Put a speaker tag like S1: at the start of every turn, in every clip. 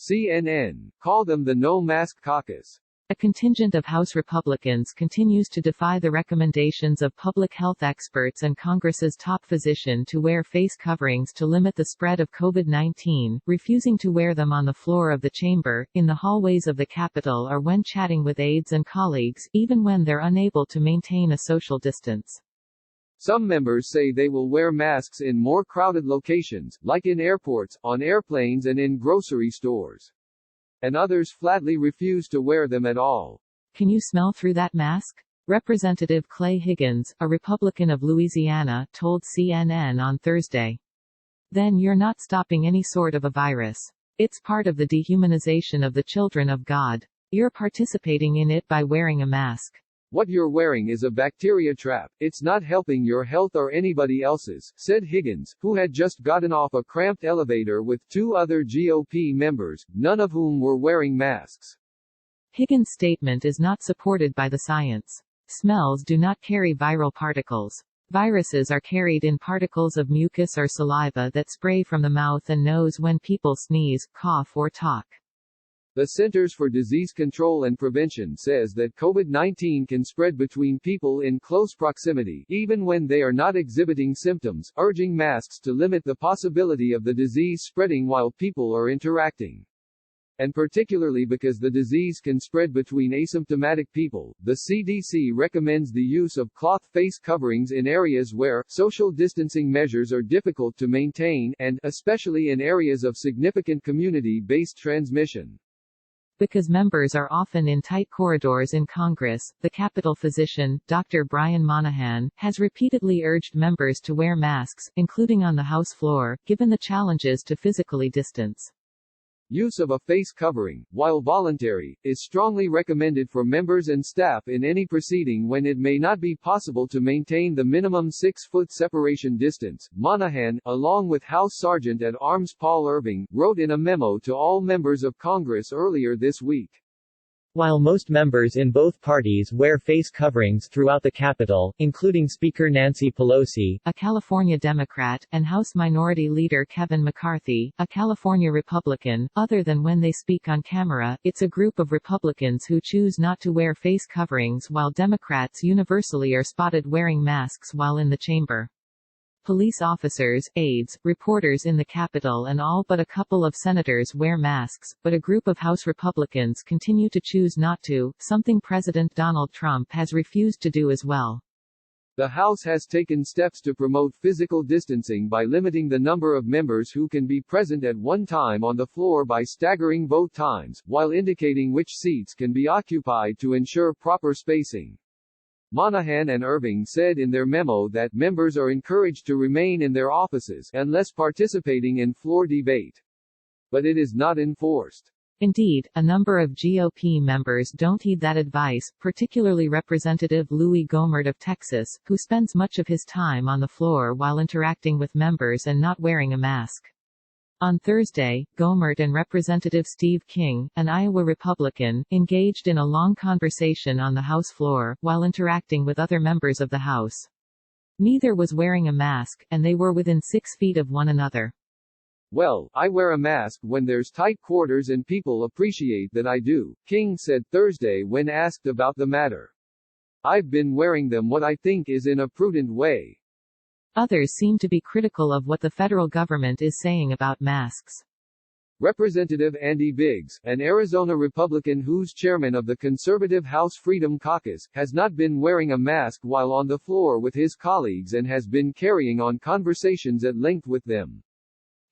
S1: CNN called them the No Mask Caucus.
S2: A contingent of House Republicans continues to defy the recommendations of public health experts and Congress's top physician to wear face coverings to limit the spread of COVID-19, refusing to wear them on the floor of the chamber, in the hallways of the Capitol or when chatting with aides and colleagues, even when they're unable to maintain a social distance.
S1: Some members say they will wear masks in more crowded locations, like in airports, on airplanes and in grocery stores. And others flatly refuse to wear them at all.
S2: Can you smell through that mask? Representative Clay Higgins, a Republican of Louisiana, told CNN on Thursday. Then you're not stopping any sort of a virus. It's part of the dehumanization of the children of God. You're participating in it by wearing a mask.
S1: What you're wearing is a bacteria trap. It's not helping your health or anybody else's, said Higgins, who had just gotten off a cramped elevator with two other GOP members, none of whom were wearing masks.
S2: Higgins' statement is not supported by the science. Smells do not carry viral particles. Viruses are carried in particles of mucus or saliva that spray from the mouth and nose when people sneeze, cough or talk.
S1: The Centers for Disease Control and Prevention says that COVID-19 can spread between people in close proximity, even when they are not exhibiting symptoms, urging masks to limit the possibility of the disease spreading while people are interacting. And particularly because the disease can spread between asymptomatic people, the CDC recommends the use of cloth face coverings in areas where social distancing measures are difficult to maintain and, especially in areas of significant community-based transmission.
S2: Because members are often in tight corridors in Congress, the Capitol physician, Dr. Brian Monahan, has repeatedly urged members to wear masks, including on the House floor, given the challenges to physically distance.
S1: Use of a face covering, while voluntary, is strongly recommended for members and staff in any proceeding when it may not be possible to maintain the minimum 6-foot separation distance, Monahan, along with House Sergeant at Arms Paul Irving, wrote in a memo to all members of Congress earlier this week.
S3: While most members in both parties wear face coverings throughout the Capitol, including Speaker Nancy Pelosi,
S2: a California Democrat, and House Minority Leader Kevin McCarthy, a California Republican, other than when they speak on camera, it's a group of Republicans who choose not to wear face coverings while Democrats universally are spotted wearing masks while in the chamber. Police officers, aides, reporters in the Capitol and all but a couple of senators wear masks, but a group of House Republicans continue to choose not to, something President Donald Trump has refused to do as well.
S1: The House has taken steps to promote physical distancing by limiting the number of members who can be present at one time on the floor by staggering vote times, while indicating which seats can be occupied to ensure proper spacing. Monahan and Irving said in their memo that members are encouraged to remain in their offices unless participating in floor debate. But it is not enforced.
S2: Indeed, a number of GOP members don't heed that advice, particularly Representative Louis Gohmert of Texas, who spends much of his time on the floor while interacting with members and not wearing a mask. On Thursday, Gohmert and Representative Steve King, an Iowa Republican, engaged in a long conversation on the House floor, while interacting with other members of the House. Neither was wearing a mask, and they were within 6 feet of one another.
S1: Well, I wear a mask when there's tight quarters and people appreciate that I do, King said Thursday when asked about the matter. I've been wearing them what I think is in a prudent way.
S2: Others seem to be critical of what the federal government is saying about masks.
S1: Representative Andy Biggs, an Arizona Republican who's chairman of the conservative House Freedom Caucus, has not been wearing a mask while on the floor with his colleagues and has been carrying on conversations at length with them.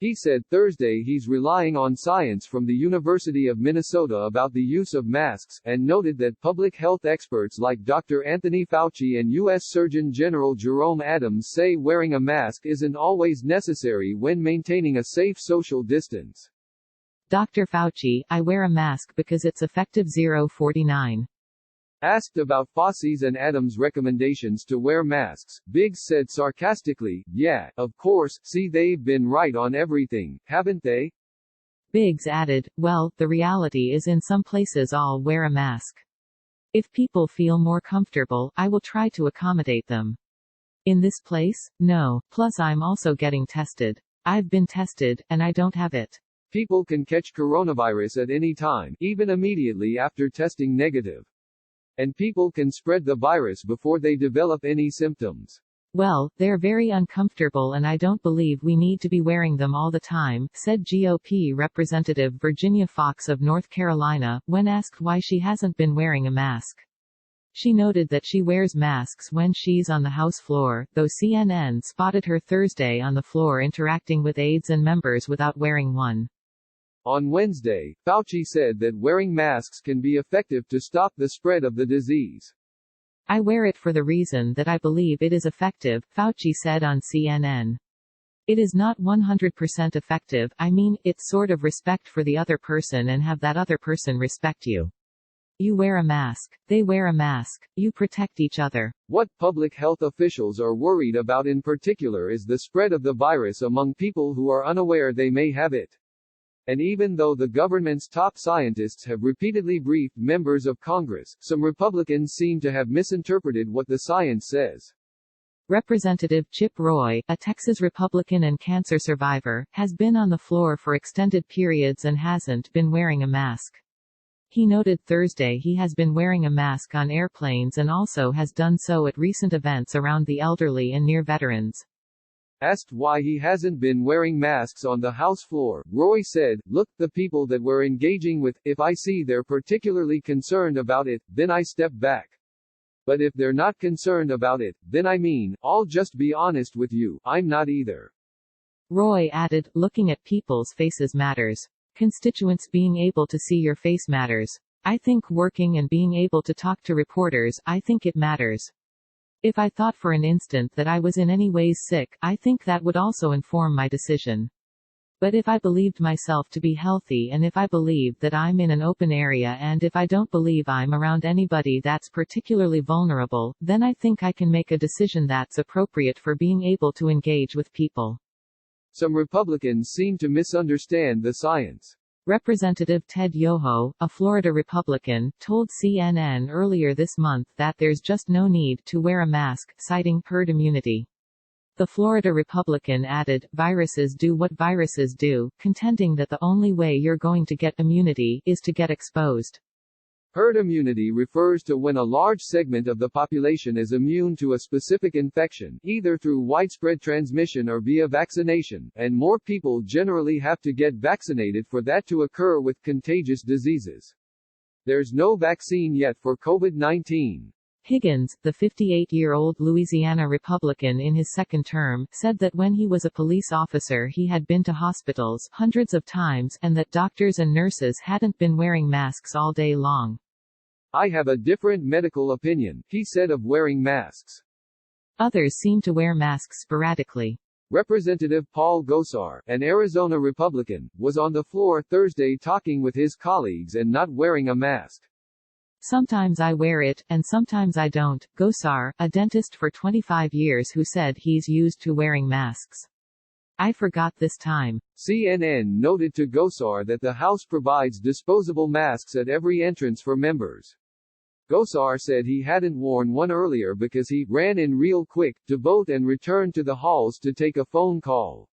S1: He said Thursday he's relying on science from the University of Minnesota about the use of masks, and noted that public health experts like Dr. Anthony Fauci and U.S. Surgeon General Jerome Adams say wearing a mask isn't always necessary when maintaining a safe social distance.
S2: Dr. Fauci, I wear a mask because it's effective 049.
S1: Asked about Fauci's and Adams' recommendations to wear masks, Biggs said sarcastically, "Yeah, of course, see they've been right on everything, haven't they?"
S2: Biggs added, "Well, the reality is in some places I'll wear a mask. If people feel more comfortable, I will try to accommodate them. In this place? No, plus I'm also getting tested. I've been tested, and I don't have it."
S1: People can catch coronavirus at any time, even immediately after testing negative. And people can spread the virus before they develop any symptoms.
S2: Well, they're very uncomfortable and I don't believe we need to be wearing them all the time, said GOP Representative Virginia Foxx of North Carolina, when asked why she hasn't been wearing a mask. She noted that she wears masks when she's on the House floor, though CNN spotted her Thursday on the floor interacting with aides and members without wearing one.
S1: On Wednesday, Fauci said that wearing masks can be effective to stop the spread of the disease.
S2: I wear it for the reason that I believe it is effective, Fauci said on CNN. It is not 100% effective, I mean, it's sort of respect for the other person and have that other person respect you. You wear a mask. They wear a mask. You protect each other.
S1: What public health officials are worried about in particular is the spread of the virus among people who are unaware they may have it. And even though the government's top scientists have repeatedly briefed members of Congress, some Republicans seem to have misinterpreted what the science says.
S2: Representative Chip Roy, a Texas Republican and cancer survivor, has been on the floor for extended periods and hasn't been wearing a mask. He noted Thursday he has been wearing a mask on airplanes and also has done so at recent events around the elderly and near veterans.
S1: Asked why he hasn't been wearing masks on the House floor, Roy said, "Look, the people that we're engaging with, if I see they're particularly concerned about it, then I step back. But if they're not concerned about it, then I'll just be honest with you, I'm not either."
S2: Roy added, "Looking at people's faces matters. Constituents being able to see your face matters. I think working and being able to talk to reporters, I think it matters. If I thought for an instant that I was in any ways sick, I think that would also inform my decision. But if I believed myself to be healthy and if I believe that I'm in an open area and if I don't believe I'm around anybody that's particularly vulnerable, then I think I can make a decision that's appropriate for being able to engage with people."
S1: Some Republicans seem to misunderstand the science.
S2: Representative Ted Yoho, a Florida Republican, told CNN earlier this month that there's just no need to wear a mask, citing herd immunity. The Florida Republican added, "Viruses do what viruses do," contending that the only way you're going to get immunity is to get exposed.
S1: Herd immunity refers to when a large segment of the population is immune to a specific infection, either through widespread transmission or via vaccination, and more people generally have to get vaccinated for that to occur with contagious diseases. There's no vaccine yet for COVID-19.
S2: Higgins, the 58-year-old Louisiana Republican in his second term, said that when he was a police officer he had been to hospitals hundreds of times and that doctors and nurses hadn't been wearing masks all day long.
S1: "I have a different medical opinion," he said of wearing masks.
S2: Others seem to wear masks sporadically.
S1: Representative Paul Gosar, an Arizona Republican, was on the floor Thursday talking with his colleagues and not wearing a mask.
S2: "Sometimes I wear it, and sometimes I don't," Gosar, a dentist for 25 years who said he's used to wearing masks. "I forgot this time."
S1: CNN noted to Gosar that the House provides disposable masks at every entrance for members. Gosar said he hadn't worn one earlier because he ran in real quick to vote and returned to the halls to take a phone call.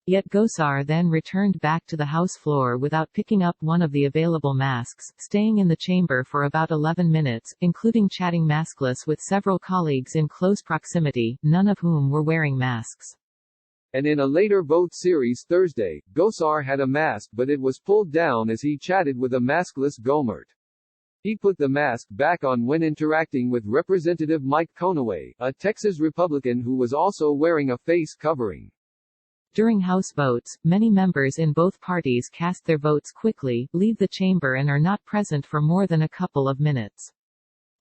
S2: Yet Gosar then returned back to the House floor without picking up one of the available masks, staying in the chamber for about 11 minutes, including chatting maskless with several colleagues in close proximity, none of whom were wearing masks.
S1: And in a later vote series Thursday, Gosar had a mask but it was pulled down as he chatted with a maskless Gomert. He put the mask back on when interacting with Representative Mike Conaway, a Texas Republican who was also wearing a face covering.
S2: During House votes, many members in both parties cast their votes quickly, leave the chamber and are not present for more than a couple of minutes.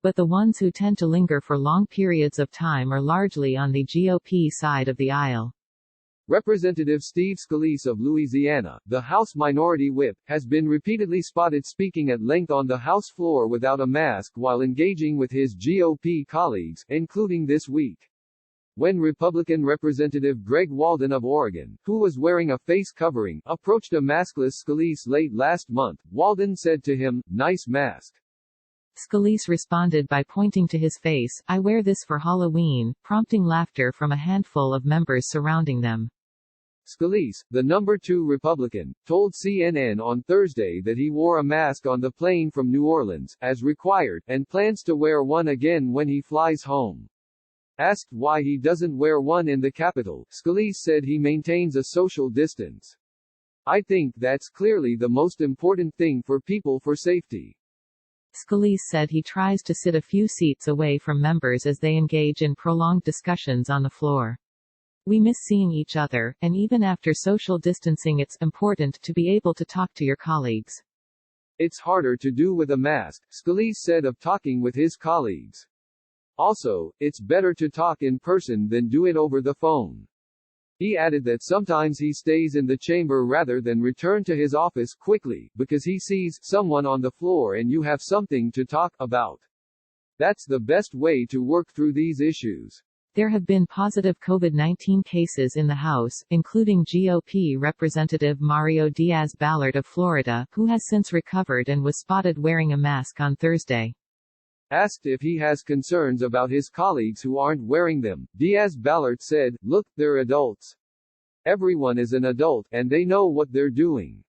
S2: But the ones who tend to linger for long periods of time are largely on the GOP side of the aisle.
S1: Representative Steve Scalise of Louisiana, the House Minority Whip, has been repeatedly spotted speaking at length on the House floor without a mask while engaging with his GOP colleagues, including this week. When Republican Representative Greg Walden of Oregon, who was wearing a face covering, approached a maskless Scalise late last month, Walden said to him, "Nice mask."
S2: Scalise responded by pointing to his face, "I wear this for Halloween," prompting laughter from a handful of members surrounding them.
S1: Scalise, the number 2 Republican, told CNN on Thursday that he wore a mask on the plane from New Orleans, as required, and plans to wear one again when he flies home. Asked why he doesn't wear one in the Capitol, Scalise said he maintains a social distance. I think that's clearly the most important thing for people for safety.
S2: Scalise said he tries to sit a few seats away from members as they engage in prolonged discussions on the floor. We miss seeing each other, and even after social distancing it's important to be able to talk to your colleagues.
S1: It's harder to do with a mask, Scalise said of talking with his colleagues. Also, it's better to talk in person than do it over the phone. He added that sometimes he stays in the chamber rather than return to his office quickly, because he sees someone on the floor and you have something to talk about. That's the best way to work through these issues.
S2: There have been positive COVID-19 cases in the House, including GOP Representative Mario Diaz-Balart of Florida, who has since recovered and was spotted wearing a mask on Thursday.
S1: Asked if he has concerns about his colleagues who aren't wearing them, Diaz-Balart said, "Look, they're adults. Everyone is an adult, and they know what they're doing.